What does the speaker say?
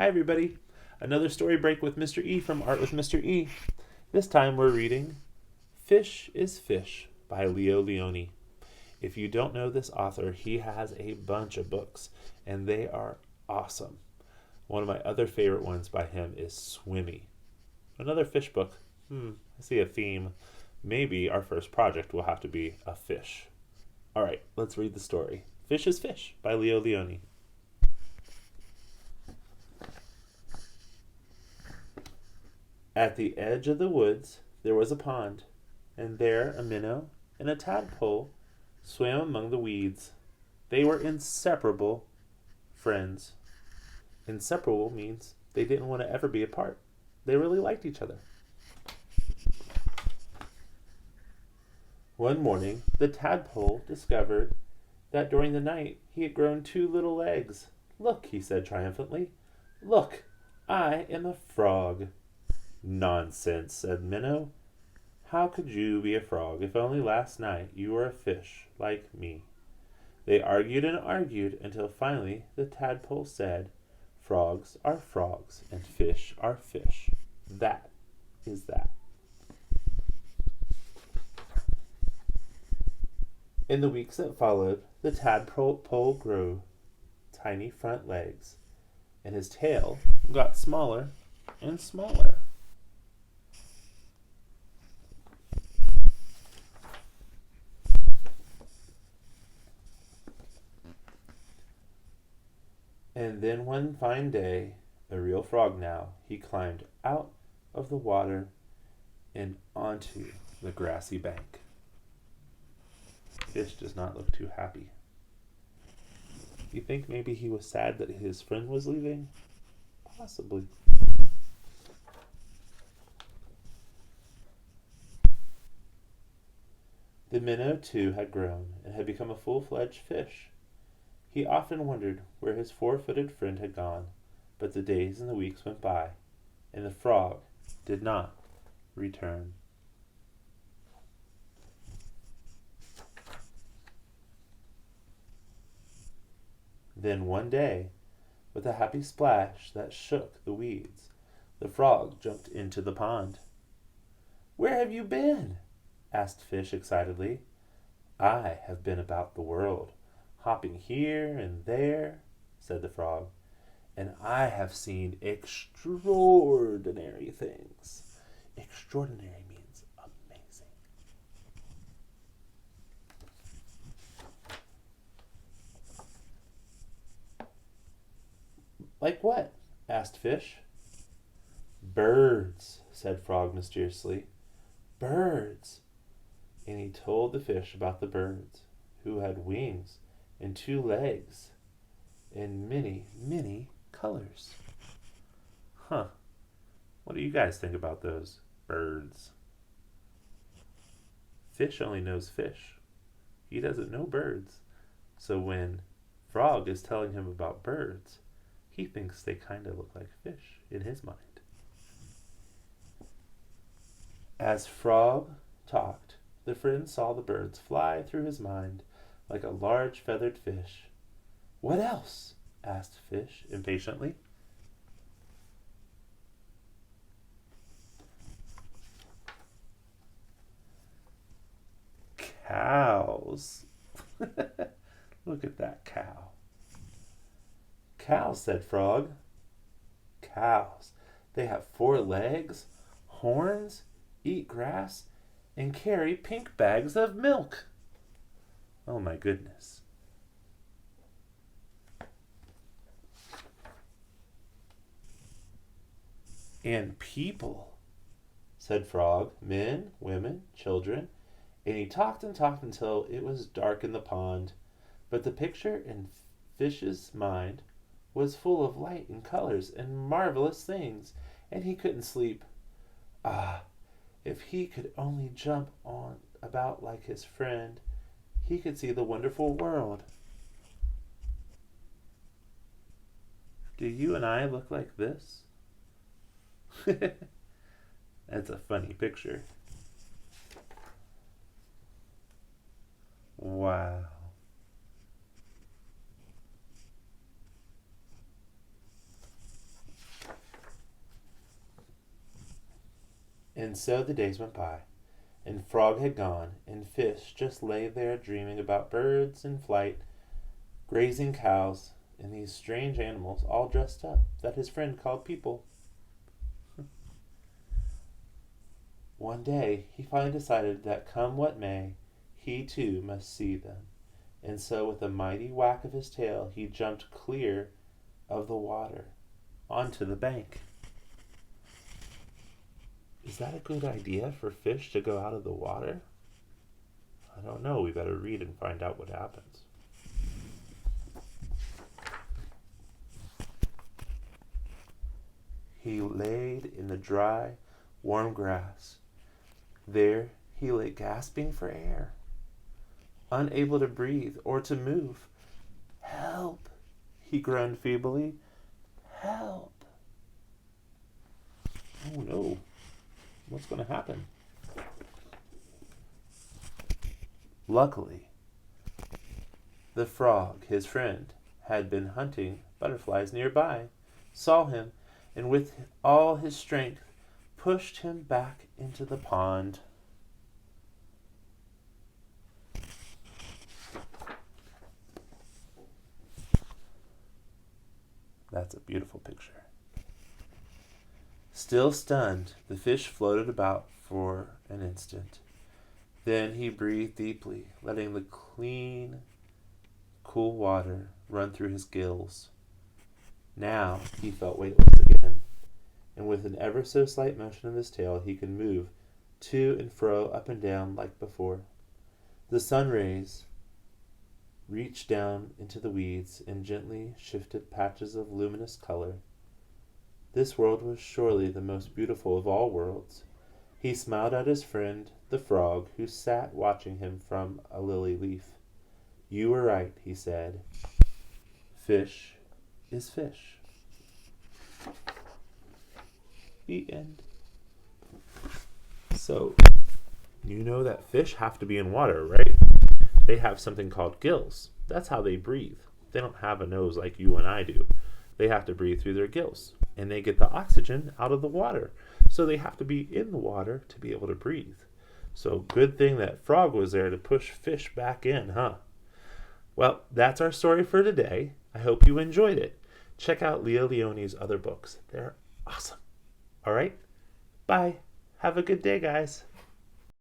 Hi everybody, another story break with Mr. E from Art with Mr. E. This time we're reading Fish is Fish by Lionni. If you don't know this author, he has a bunch of books and they are awesome. One of my other favorite ones by him is Swimmy. Another fish book. I see a theme. Maybe our first project will have to be a fish. Alright, let's read the story. Fish is Fish by Lionni. At the edge of the woods there was a pond, and there a minnow and a tadpole swam among the weeds. They were inseparable friends. Inseparable means they didn't want to ever be apart. They really liked each other. One morning, the tadpole discovered that during the night he had grown 2 little legs. "Look," he said triumphantly. "Look, I am a frog." "Nonsense," said Minnow. "How could you be a frog if only last night you were a fish like me?" They argued and argued until finally the tadpole said, "Frogs are frogs and fish are fish. That is that." In the weeks that followed, the tadpole grew tiny front legs, and his tail got smaller and smaller. And then one fine day, a real frog now, he climbed out of the water and onto the grassy bank. Fish does not look too happy. You think maybe he was sad that his friend was leaving? Possibly. The minnow, too, had grown and had become a full-fledged fish. He often wondered where his 4-footed friend had gone, but the days and the weeks went by, and the frog did not return. Then one day, with a happy splash that shook the weeds, the frog jumped into the pond. "Where have you been?" asked Fish excitedly. "I have been about the world, hopping here and there," said the frog, "and I have seen extraordinary things." Extraordinary means amazing. "Like what?" asked Fish. "Birds," said Frog mysteriously. "Birds." And he told the fish about the birds, who had wings and 2 legs and many, many colors. What do you guys think about those birds? Fish only knows fish. He doesn't know birds. So when Frog is telling him about birds, he thinks they kind of look like fish in his mind. As Frog talked, the friend saw the birds fly through his mind like a large feathered fish. "What else?" asked Fish impatiently. "Cows." Look at that cow. "Cows," said Frog. "Cows. They have 4 legs, horns, eat grass, and carry pink bags of milk." Oh my goodness. "And people," said Frog. "Men, women, children." And he talked and talked until it was dark in the pond. But the picture in Fish's mind was full of light and colors and marvelous things, and he couldn't sleep. Ah, if he could only jump on about like his friend, he could see the wonderful world. Do you and I look like this? That's a funny picture. Wow. And so the days went by, and Frog had gone, and Fish just lay there dreaming about birds in flight, grazing cows, and these strange animals all dressed up that his friend called people. One day he finally decided that come what may, he too must see them, and so with a mighty whack of his tail he jumped clear of the water onto the bank. Is that a good idea for Fish to go out of the water? I don't know. We better read and find out what happens. He laid in the dry, warm grass. There he lay gasping for air, unable to breathe or to move. "Help!" he groaned feebly. "Help!" Oh no. What's going to happen? Luckily, the frog, his friend, had been hunting butterflies nearby, saw him, and with all his strength pushed him back into the pond. That's a beautiful picture. Still stunned, the fish floated about for an instant. Then he breathed deeply, letting the clean, cool water run through his gills. Now he felt weightless again, and with an ever so slight motion of his tail he could move to and fro, up and down like before. The sun rays reached down into the weeds and gently shifted patches of luminous color. This world was surely the most beautiful of all worlds. He smiled at his friend, the frog, who sat watching him from a lily leaf. "You were right," he said. "Fish is fish." The end. So, you know that fish have to be in water, right? They have something called gills. That's how they breathe. They don't have a nose like you and I do. They have to breathe through their gills, and they get the oxygen out of the water. So they have to be in the water to be able to breathe. So good thing that frog was there to push fish back in, huh? Well, that's our story for today. I hope you enjoyed it. Check out Lioni's other books. They're awesome. All right? Bye. Have a good day, guys.